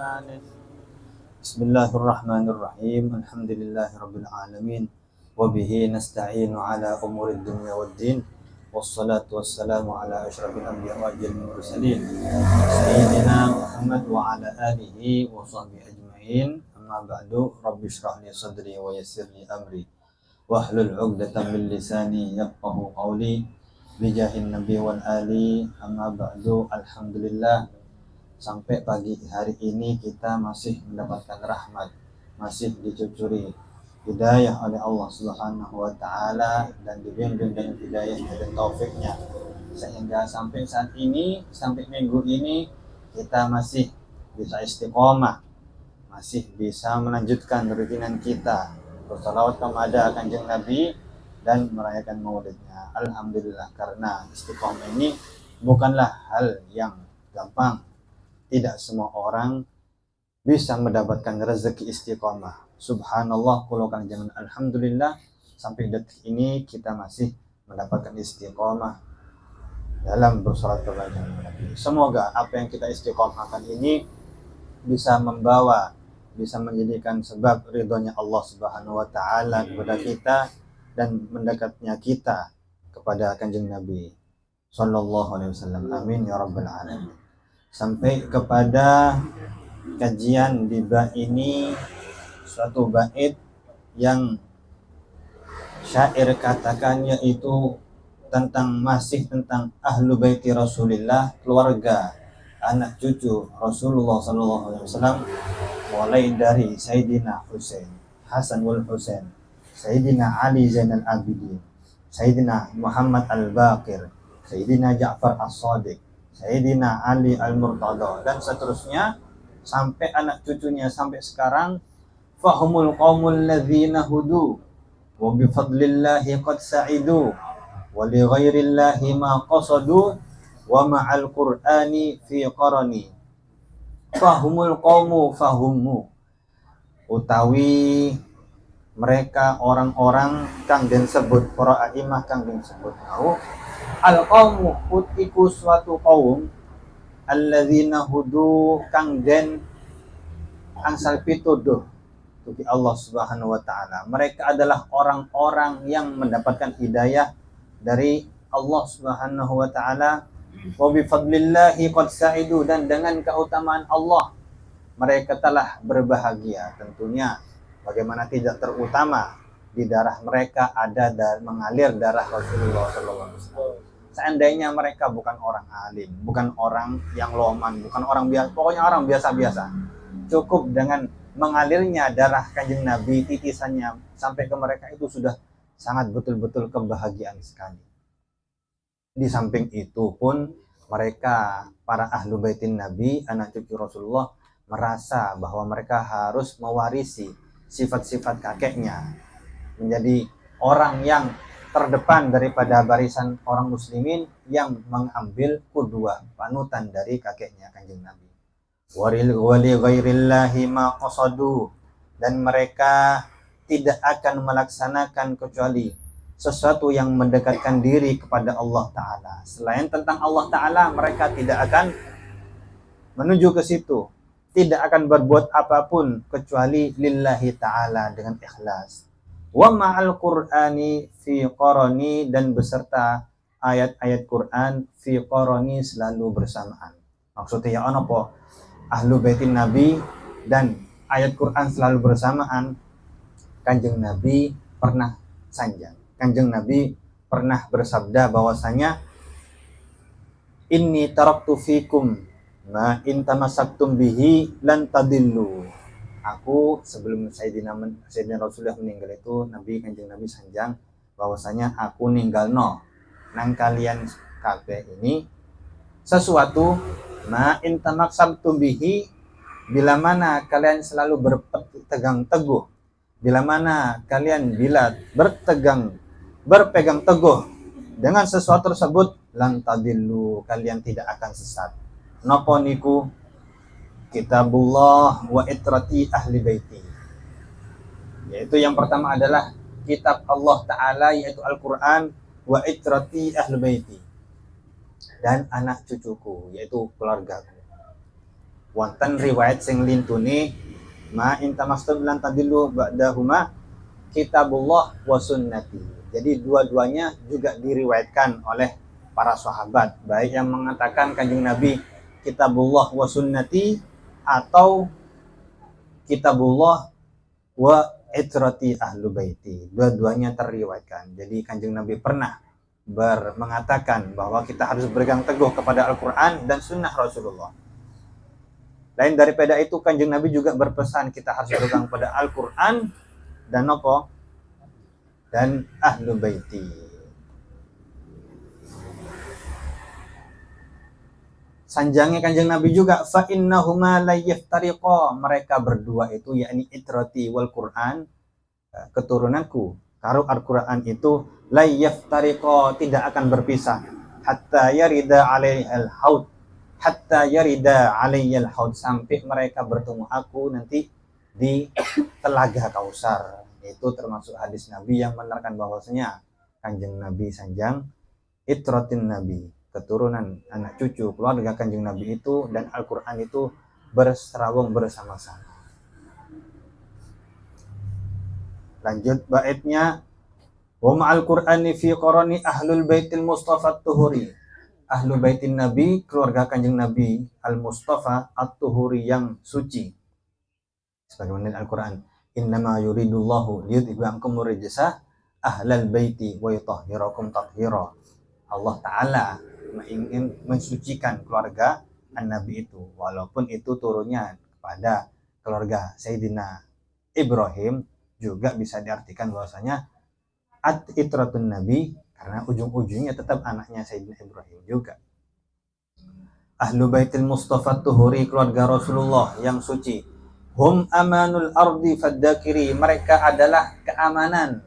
بإحسان. بسم الله الرحمن الرحيم. الحمد لله رب العالمين وبه نستعين على أمور الدنيا والدين والصلاة والسلام على أشرف الأنبياء والمرسلين سيدنا محمد وعلى آله وصحبه أجمعين. أما بعد رب اشرح لي صدري ويسر لي أمري واحلل عقدة من لساني يفقه قولي بجاه النبي والآli. Amma ba'du. Alhamdulillah, sampai pagi hari ini kita masih mendapatkan rahmat, masih dicucuri hidayah oleh Allah Subhanahu wa taala dan dibimbing dengan hidayahnya dan taufiknya, sehingga sampai saat ini, sampai minggu ini kita masih bisa istiqomah, masih bisa melanjutkan rutinan kita bersalawat kepada Kanjeng Nabi dan merayakan maulidnya. Alhamdulillah, karena istiqomah ini bukanlah hal yang gampang. Tidak semua orang bisa mendapatkan rezeki istiqomah. Subhanallah, puluhan jangan alhamdulillah, sampai detik ini kita masih mendapatkan istiqomah dalam bersolat kepada Nabi. Semoga apa yang kita istiqomahkan ini bisa membawa, bisa menjadikan sebab ridhonya Allah Subhanahu wa taala kepada kita dan mendekatnya kita kepada Kanjeng Nabi sallallahu alaihi wasallam. Amin ya rabbal alamin. Sampai kepada kajian di bait ini, suatu bait yang syair katakan, yaitu masih tentang ahlu baiti Rasulillah, keluarga anak cucu Rasulullah sallallahu alaihi wasallam, mulai dari Sayyidina Husain, Hasan wal Husain, Sayyidina Ali Zainal Abidin, Sayyidina Muhammad Al-Baqir, Sayyidina Ja'far As-Sadiq, Sayyidina Ali Al-Murtada, dan seterusnya sampai anak cucunya sampai sekarang. Fahumul qaumul ladzina hudu wa bi fadlillahi qad sa'idu wa li ghairillahi ma qasadu wa ma'al qur'ani fi qarani. Fahumul qaumu fahumu, utawi mereka orang-orang kang den sebut para a'imah kang den sebut mau al-qaumu utiku suatu kaum alladzina hudu kang den angsal pituduh bagi Allah Subhanahu wa taala. Mereka adalah orang-orang yang mendapatkan hidayah dari Allah Subhanahu wa taala. Wa bi fadlillahi qad sa'idu, dan dengan keutamaan Allah mereka telah berbahagia. Tentunya bagaimana tidak terutama, di darah mereka ada mengalir darah Rasulullah SAW. Seandainya mereka bukan orang alim, bukan orang yang loman, bukan orang biasa, pokoknya orang biasa-biasa, cukup dengan mengalirnya darah Kanjeng Nabi, titisannya sampai ke mereka, itu sudah sangat betul-betul kebahagiaan sekali. Di samping itu pun mereka, para ahlu baitin Nabi, anak cucu Rasulullah, merasa bahwa mereka harus mewarisi sifat-sifat kakeknya, menjadi orang yang terdepan daripada barisan orang muslimin yang mengambil qudwah, panutan dari kakeknya Kanjeng Nabi. Wali ghairillahi ma qasadu, dan mereka tidak akan melaksanakan kecuali sesuatu yang mendekatkan diri kepada Allah Ta'ala. Selain tentang Allah Ta'ala, mereka tidak akan menuju ke situ, tidak akan berbuat apapun kecuali lillahi ta'ala dengan ikhlas. Wa ma'al qur'ani fi qarani, dan beserta ayat-ayat Quran fi qarani, selalu bersamaan. Maksudnya ya apa? Ahlu baitin Nabi dan ayat Quran selalu bersamaan. Kanjeng Nabi pernah sanjang, Kanjeng Nabi pernah bersabda bahwasanya inni taraktu fikum ma in tamassaktum bihi lan tadillu. Aku, sebelum Sayyidina Rasulullah meninggal itu, Kanjeng Nabi sanjang bahwasanya aku ninggalno nang kalian kabeh ini sesuatu ma in tamassaktum bihi, bila mana kalian selalu berpegang teguh, bila mana kalian berpegang teguh dengan sesuatu tersebut, lan tadillu, kalian tidak akan sesat. Napa niku? Kitabullah wa itrati ahli baiti, yaitu yang pertama adalah kitab Allah Ta'ala, yaitu Al-Quran, wa itrati ahli baiti, dan anak cucuku, yaitu keluargaku. Wonten riwayat sing lintune ma intamastum lan tadillu ba'dahuma kitabullah wa sunnati. Jadi dua-duanya juga diriwayatkan oleh para sahabat, baik yang mengatakan Kanjeng Nabi kitabullah wa sunnati atau kitabullah wa itrati ahlu baiti. Dua-duanya terriwayatkan. Jadi Kanjeng Nabi pernah mengatakan bahwa kita harus berpegang teguh kepada Al-Quran dan sunnah Rasulullah. Lain daripada itu, Kanjeng Nabi juga berpesan kita harus berpegang pada Al-Quran dan apa? Dan ahlu baiti. Sanjangnya Kanjeng Nabi juga fa innahuma la yaftariqa, mereka berdua itu yakni itrati wal Quran, keturunanku karo Al-Quran itu la yaftariqa, tidak akan berpisah hatta yarida alaihal haud, hatta yarida alaihal haud, sampai mereka bertemu aku nanti di telaga Kausar. Itu termasuk hadis Nabi yang menerangkan bahwasanya Kanjeng Nabi sanjang itratin Nabi, keturunan anak cucu keluarga Kanjeng Nabi itu dan Al-Quran itu berserawung bersama-sama. Lanjut baitnya, wa ma'al Qur'ani fi qarani ahlul baitil Mustafa at-Tuhuri. Ahlu baitin Nabi, keluarga Kanjeng Nabi al-Mustafa at-Tuhuri yang suci. Sebagaimana Al-Quran, innama yuridullahu liyudhibankum rijsa ahlal baiti wa yutahhirakum tathira. Allah Ta'ala ingin mensucikan keluarga Nabi itu, walaupun itu turunnya kepada keluarga Sayyidina Ibrahim, juga bisa diartikan bahwasanya itratun Nabi karena ujung-ujungnya tetap anaknya Sayyidina Ibrahim juga. Ahlu baitil Mustafa Tuhuri, keluarga Rasulullah yang suci. Hum amanul ardi faddakiri, mereka adalah keamanan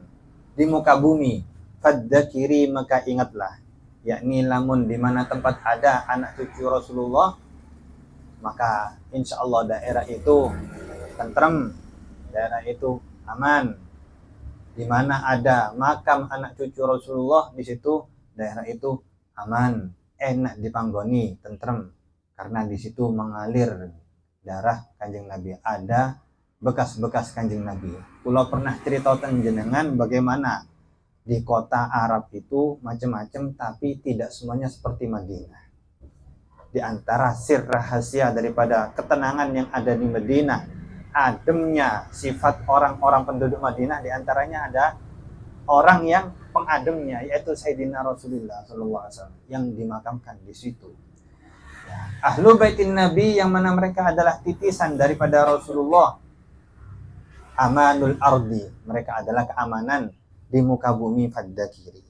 di muka bumi. Faddakiri, maka ingatlah, yakni lamun di mana tempat ada anak cucu Rasulullah, maka insya Allah daerah itu tentrem, daerah itu aman. Di mana ada makam anak cucu Rasulullah, di situ daerah itu aman, enak dipanggoni, tentrem, karena di situ mengalir darah Kanjeng Nabi, ada bekas-bekas Kanjeng Nabi. Pulau pernah cerita jenengan bagaimana di kota Arab itu macam-macam, tapi tidak semuanya seperti Madinah. Di antara sir rahasia daripada ketenangan yang ada di Madinah, ademnya sifat orang-orang penduduk Madinah, diantaranya ada orang yang pengademnya, yaitu Sayyidina Rasulullah SAW yang dimakamkan di situ. Ya. Ahlu baitin Nabi yang mana mereka adalah titisan daripada Rasulullah. Amanul ardi, mereka adalah keamanan di muka bumi. Faddakiri,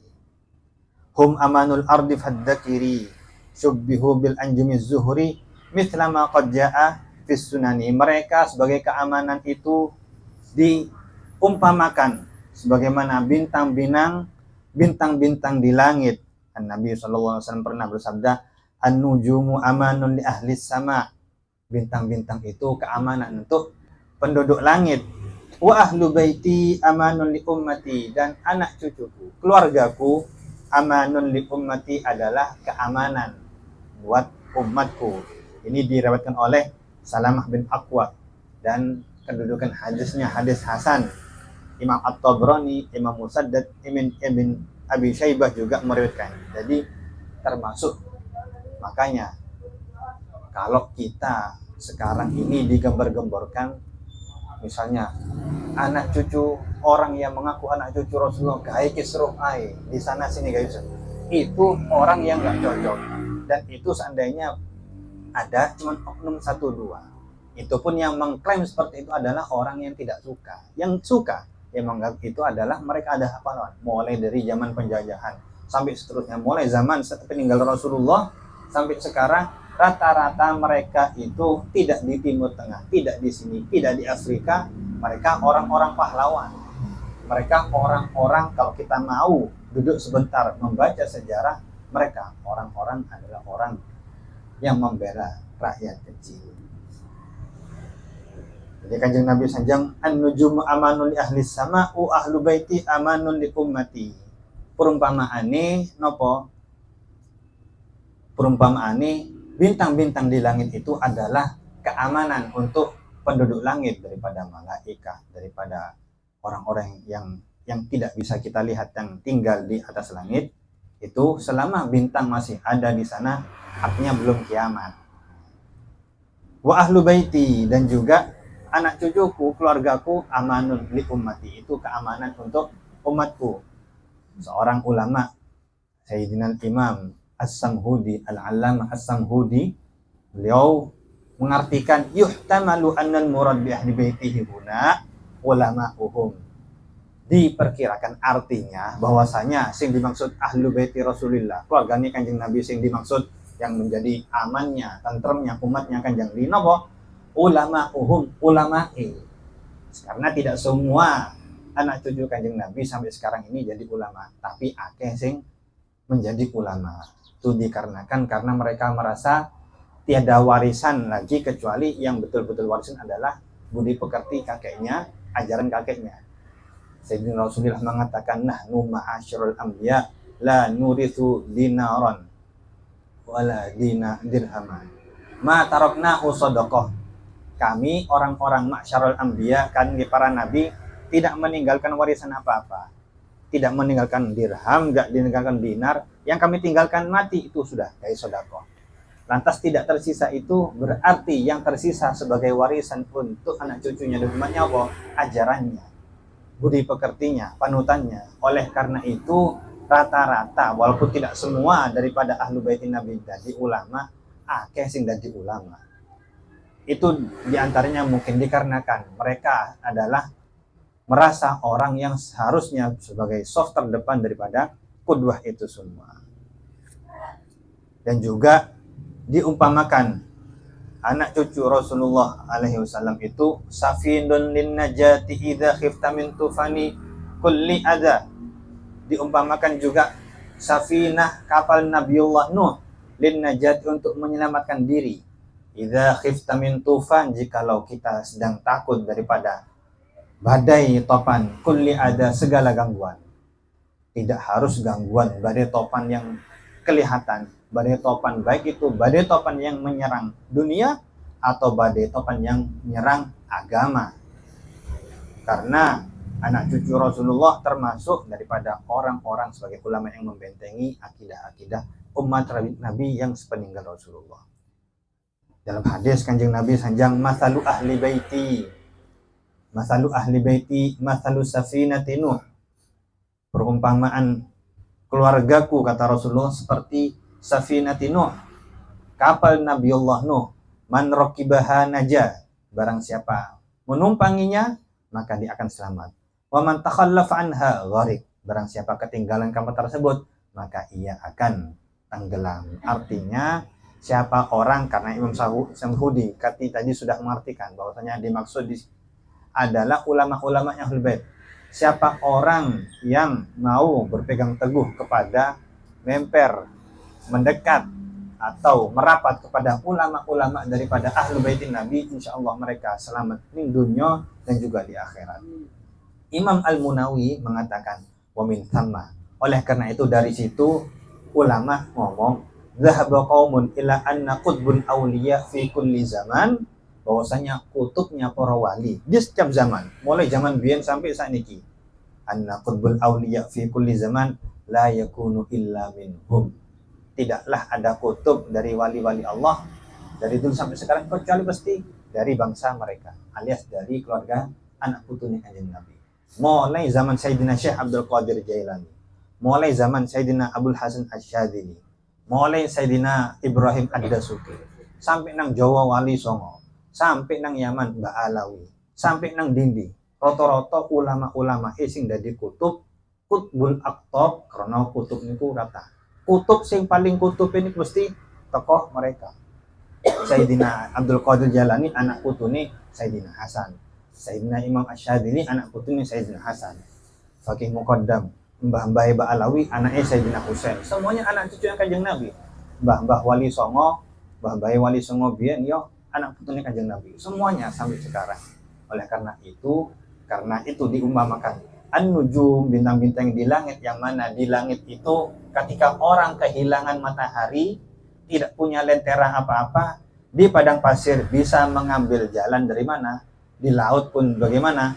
hum amanul ardi faddakiri, syubbihu bil anjumiz zuhri mithla ma qad jaa fis sunani. Mereka sebagai keamanan itu diumpamakan sebagaimana bintang-bintang di langit. Nabi SAW pernah bersabda, an-nujumu amanun li ahli sama. Bintang-bintang itu keamanan untuk penduduk langit. Wa ahlu baiti amanun li ummati, dan anak cucuku, keluargaku, amanun li ummati, adalah keamanan buat umatku. Ini diriwayatkan oleh Salamah bin Aqwa, dan kedudukan hadisnya hadis hasan. Imam At-Tabrani, Imam Musaddad, Ibn Abi Syaibah juga meriwayatkan. Jadi termasuk, makanya kalau kita sekarang ini digembar-gemborkan, misalnya anak cucu orang yang mengaku anak cucu Rasulullah, gai kisruh ai di sana sini guys, itu orang yang nggak cocok. Dan itu seandainya ada cuma oknum 1-2, itu pun yang mengklaim seperti itu adalah orang yang tidak suka. Yang suka yang menganggap itu adalah mereka ada apa, mulai dari zaman penjajahan sampai seterusnya, mulai zaman setelah peninggal Rasulullah sampai sekarang, rata-rata mereka itu tidak di Timur Tengah, tidak di sini, tidak di Afrika. Mereka orang-orang pahlawan. Mereka orang-orang, kalau kita mau duduk sebentar membaca sejarah, mereka orang-orang adalah orang yang membela rakyat kecil. Jadi Kanjeng Nabi sanjang, an-nujumu amanun li ahli sama wa ahlu baiti amanun li ummati. Perumpamaane nopo? Perumpamaane bintang-bintang di langit itu adalah keamanan untuk penduduk langit daripada malaikat, daripada orang-orang yang tidak bisa kita lihat yang tinggal di atas langit. Itu selama bintang masih ada di sana, artinya belum kiamat. Wa ahlu baiti, dan juga anak cucuku, keluargaku, amanun li ummati, itu keamanan untuk umatku. Seorang ulama, Sayyidina Imam As-Samhudi, Al-Allamah As-Samhudi, beliau mengartikan yuhtamalu annal murad bi ahli baitihi huna ulama'uhum. Diperkirakan artinya bahwasanya sing dimaksud ahlu baiti Rasulillah, keluarganya Kanjeng Nabi, sing dimaksud yang menjadi amannya, tentremnya umatnya Kanjeng Nabi napa? Ulama'uhum, ulama'i. Karena tidak semua anak cucu Kanjeng Nabi sampai sekarang ini jadi ulama, tapi akeh sing menjadi ulama. Itu dikarenakan karena mereka merasa tiada warisan lagi kecuali yang betul-betul warisan adalah budi pekerti kakeknya, ajaran kakeknya. Sayyidina Rasulullah mengatakan, nahnu ma'asyirul anbiya la nurithu dinaron wala dirhaman ma taraknahu sadaqah. Kami orang-orang ma'asyirul anbiya, kan para nabi, tidak meninggalkan warisan apa-apa, tidak meninggalkan dirham, tidak meninggalkan dinar. Yang kami tinggalkan mati, itu sudah kayak sedekah. Lantas tidak tersisa itu berarti yang tersisa sebagai warisan untuk anak cucunya dan umatnya apa? Ajarannya, budi pekertinya, panutannya. Oleh karena itu rata-rata, walaupun tidak semua daripada ahlu baitin Nabi jadi ulama, akeh sing jadi ulama. Itu diantaranya mungkin dikarenakan mereka adalah merasa orang yang seharusnya sebagai soft terdepan daripada qudwah itu semua. Dan juga diumpamakan anak cucu Rasulullah alaihi wasallam itu safinun lin najati idza khifta min tufani kulli adza. Diumpamakan juga safinah kapal Nabiullah Nuh lin najati, untuk menyelamatkan diri. Idza khifta min tufan, jikalau kita sedang takut daripada badai topan, kulli ada, segala gangguan. Tidak harus gangguan badai topan yang kelihatan, badai topan baik itu badai topan yang menyerang dunia atau badai topan yang menyerang agama. Karena anak cucu Rasulullah termasuk daripada orang-orang sebagai ulama yang membentengi akidah-akidah umat Nabi yang sepeninggal Rasulullah. Dalam hadis Kanjeng Nabi sanjang, masalu ahli baiti masalu safinati Nuh. Perumpamaan keluargaku, kata Rasulullah, seperti safinati Nuh, kapal Nabiullah Nuh. Man raqibaha naja, barang siapa menumpanginya maka dia akan selamat. Wa man takhallafa anha gharq, barang siapa ketinggalan kapal tersebut maka ia akan tenggelam. Artinya siapa orang, karena Imam Samhudi tadi sudah mengartikan bahwasanya dimaksud adalah ulama-ulama yang ahlul bait. Siapa orang yang mau berpegang teguh kepada, memper, mendekat atau merapat kepada ulama-ulama daripada ahlul baitin Nabi, insyaallah mereka selamat di dunia dan juga di akhirat. Imam Al-Munawi mengatakan wa min thamma, oleh karena itu dari situ ulama ngomong dhahaba qaumun ila anna qutbul awliya fi kulli zaman, bahwasanya kutubnya para wali di setiap zaman, mulai zaman biyen sampai saat ini, anna qutbul awliya fi kulli zaman la yakunu illa minhum, tidaklah ada kutub dari wali-wali Allah dari dulu sampai sekarang kecuali pasti dari bangsa mereka, alias dari keluarga anak putunya Kanjeng Nabi. Mulai zaman Sayyidina Syekh Abdul Qadir Jailani, mulai zaman Sayyidina Abdul Hasan Asyadzili, mulai Sayyidina Ibrahim Ad-Dasuki, sampai nang Jawa Wali Songo, sampai nang Yaman Mbak Alawi, sampai nang Dindi, roto-roto ulama-ulama sing dadi kutub, kutbul aktab, karena kutub niku kata kutub sing paling kutub ini mesti tokoh mereka. Sayyidina Abdul Qadir Jailani anak putune Sayyidina Hasan, Sayyidina Imam Asyadzili anak putune Sayyidina Hasan, Fakih Muqaddam Mbah-mbah Alawi anaknya Sayyidina Husain, semuanya anak cucu yang Kanjeng Nabi. Mbah-mbah Wali Songo, mbah-mbah Wali Songo biyen yo anak putune Kanjeng Nabi, semuanya sampai sekarang. Oleh karena itu diumpamakan an-nujum, bintang-bintang di langit, yang mana di langit itu ketika orang kehilangan matahari, tidak punya lentera apa-apa, di padang pasir bisa mengambil jalan dari mana, di laut pun bagaimana,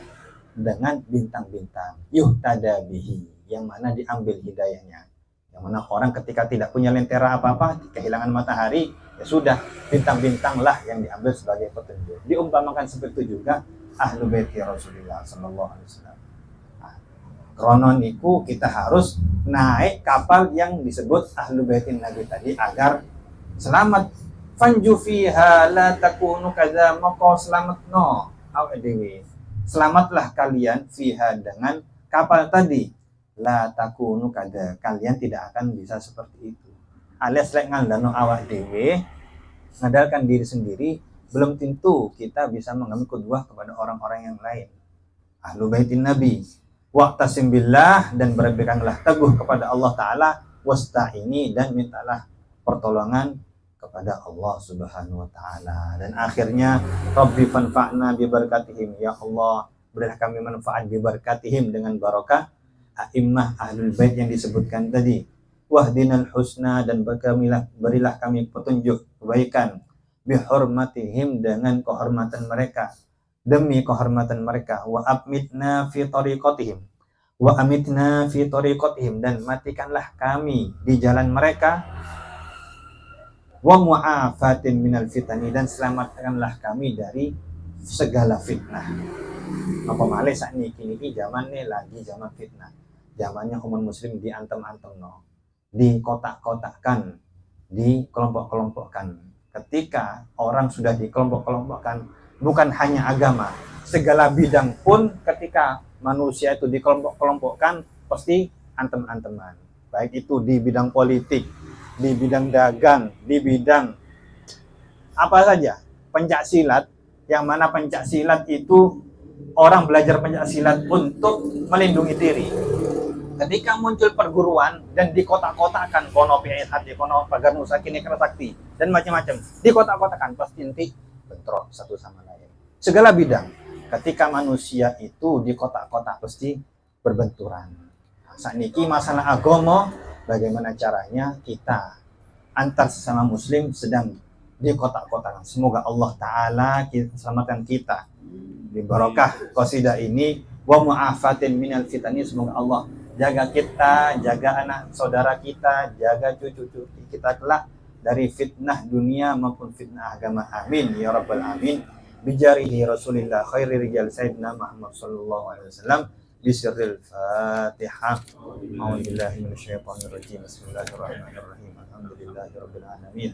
dengan bintang-bintang. Yuhtada bihi, yang mana diambil hidayahnya. Yang mana orang ketika tidak punya lentera apa-apa, kehilangan matahari, ya sudah, bintang-bintanglah yang diambil sebagai petunjuk. Diumpamakan seperti itu juga ahlu baiti Rasulullah sallallahu alaihi wasallam. Kronon itu kita harus naik kapal yang disebut ahlu baitin Nabi tadi agar selamat. Fanju fiha la takunu kadza, maka selamatno awake dhewe. Selamatlah kalian fiha dengan kapal tadi. La takunu kadza, kalian tidak akan bisa seperti itu. Alias lek ngandano awak dhewe, ngandalkan diri sendiri, belum tentu kita bisa mengambil qudwah kepada orang-orang yang lain. Ahlu baitin Nabi. Waqtasim billah, dan berpeganglah teguh kepada Allah Ta'ala, wasta'ini, dan mintalah pertolongan kepada Allah Subhanahu wa Ta'ala. Dan akhirnya Rabbi fanfa'na bibarakatihim, ya Allah berilah kami manfaat bibarakatihim, dengan barakah a'immah ahlul bait yang disebutkan tadi. Wahdinal husna, dan berilah kami petunjuk kebaikan, bihormatihim, dengan kehormatan mereka, demi kehormatan mereka. Wa amitna fi tariqatihim, wa amitna fi tariqatihim, dan matikanlah kami di jalan mereka. Wa mu'afatin minal fitani, dan selamatkanlah kami dari segala fitnah. Apa malih sakniki niki zamane lagi zaman fitnah. Zamannya umat muslim diantem-antemno, dikotak-kotakkan, dikelompok-kelompokkan. Ketika orang sudah dikelompok-kelompokkan, bukan hanya agama, segala bidang pun ketika manusia itu dikelompok-kelompokkan pasti antem-anteman. Baik itu di bidang politik, di bidang dagang, di bidang apa saja, pencak silat, yang mana pencak silat itu orang belajar pencak silat untuk melindungi diri. Ketika muncul perguruan dan dikotak-kotakan, kono PSHD, kono pagar nusa kini kerasakti, dan macam-macam, dikotak-kotakan, pasti nanti bentrok satu sama lain. Segala bidang, ketika manusia itu dikotak-kotak pasti berbenturan. Saat ini masalah agama, bagaimana caranya kita antar sesama muslim sedang dikotak-kotakan. Semoga Allah Ta'ala selamatkan kita di barokah qasidah ini. Wa mu'afatin minal fitani, semoga Allah jaga kita, jaga anak saudara kita, jaga cucu-cucu kita kelak dari fitnah dunia maupun fitnah agama. Amin ya rabbal alamin. Bijarihi Rasulillah khairi rijal sayyidina Muhammad sallallahu alaihi wasallam. Bisirril Fatihah. A'udzubillahi minasyaitonir rajim. Bismillahirrahmanirrahim. Alhamdulillahirabbil alamin.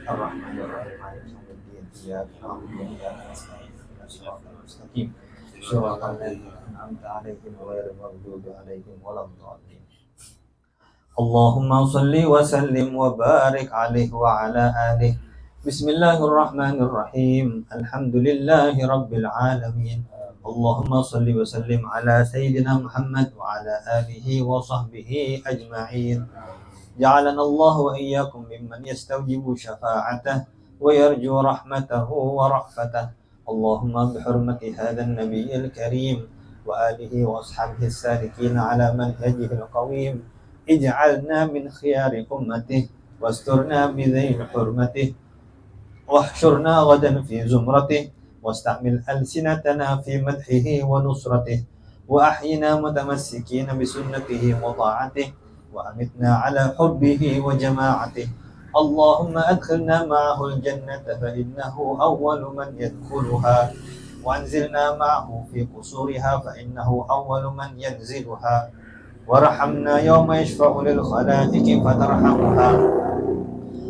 Arrahmanirrahim. Maliki yaumiddin. Iyyaka na'budu wa iyyaka nasta'in. Ihdinas siratal mustaqim. Shiratal ladzina an'amta 'alaihim ghairil maghdubi 'alaihim waladdallin. Allahumma shalli wa sallim wa barik 'alaihi wa 'ala alihi. Bismillahirrahmanirrahim. Alhamdulillahi rabbil alamin. Allahumma salli wa sallim ala sayyidina Muhammad wa ala alihi wa sahbihi ajma'in. Ja'alana Allah wa iyyakum mimman yastawjibu syafa'atah wa yarju rahmatahu wa ra'fatah. Allahumma bihurmati hadzal nabiyil karim wa alihi wa ashabihi as-sadiqin ala manhajihi al-qawim. Ij'alna min khiyari ummatihi wasturna bi dhil hurmatihi wahsyurna ghadan fi zumratihi واستعمل ألسنتنا في مدحه ونصرته وأحينا متمسكين بسنته وطاعته وأمتنا على حبه وجماعته. اللهم أدخلنا معه الجنة فإنه أول من يدخلها وأنزلنا معه في قصورها فإنه أول من ينزلها وارحمنا يوم يشفع للخلائق فترحمها.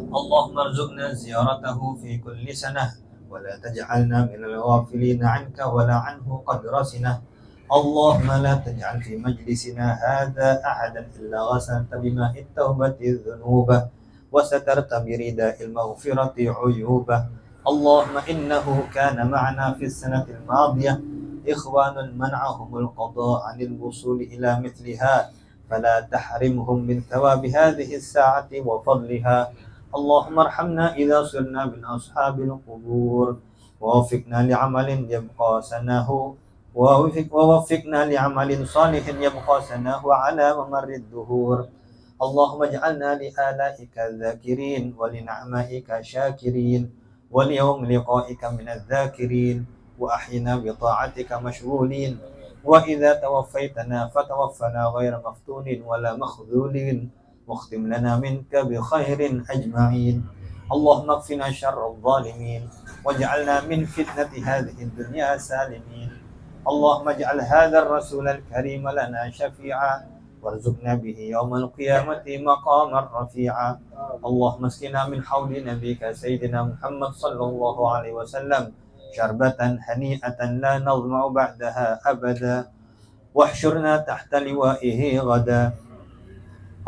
اللهم ارزقنا زيارته في كل سنة ولا تجعلنا من الغافلين عنك ولا عنه قد رسنا. اللهم لا تجعل في مجلسنا هذا أحدا إلا غسلت بماء التوبة الذنوب وسترت برداء المغفرة عيوبه. اللهم إنه كان معنا في السنة الماضية إخوان منعهم القضاء عن الوصول إلى مثلها فلا تحرمهم من ثواب هذه الساعة وفضلها. اللهم ارحمنا إذا صرنا من أصحاب القبور ووفقنا لعمل يبقى سناه ووفقنا لعمل صالح يبقى سناه على ممر الدهور. اللهم اجعلنا لآلائك ذاكرين ولنعمائك شاكرين واليوم لقائك من الذاكرين، وأحينا بطاعتك مشغولين، وإذا توفيتنا فتوفنا غير مفتون ولا مخذولين، واختم لنا منك بخير أجمعين. اللهم اكفنا شر الظالمين، واجعلنا من فتنة هذه الدنيا سالمين. اللهم اجعل هذا الرسول الكريم لنا شفيعا، وارزقنا به يوم القيامة مقاما رفيعا. اللهم اسقنا من حوض نبيك سيدنا محمد صلى الله عليه وسلم شربة هنيئة لا نظمع بعدها أبدا، واحشرنا تحت لوائه غدا.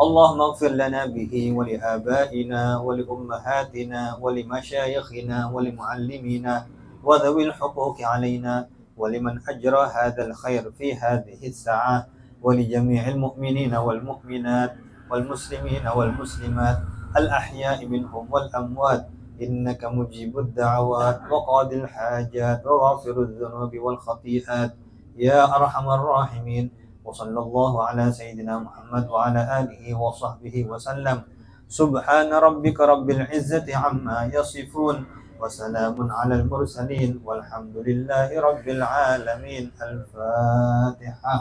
اللهم اغفر لنا به ولآبائنا ولأمهاتنا ولمشايخنا ولمعلمينا وذوي الحقوق علينا، ولمن أجرى هذا الخير في هذه الساعة، ولجميع المؤمنين والمؤمنات والمسلمين والمسلمات الأحياء منهم والأموات، إنك مجيب الدعوات وقاضي الحاجات وغافر الذنوب والخطيئات يا أرحم الراحمين. وصلى الله على سيدنا محمد وعلى آله وصحبه وسلم. سبحان ربك رب العزة عما يصفون، وسلام على المرسلين، والحمد لله رب العالمين. الفاتحة.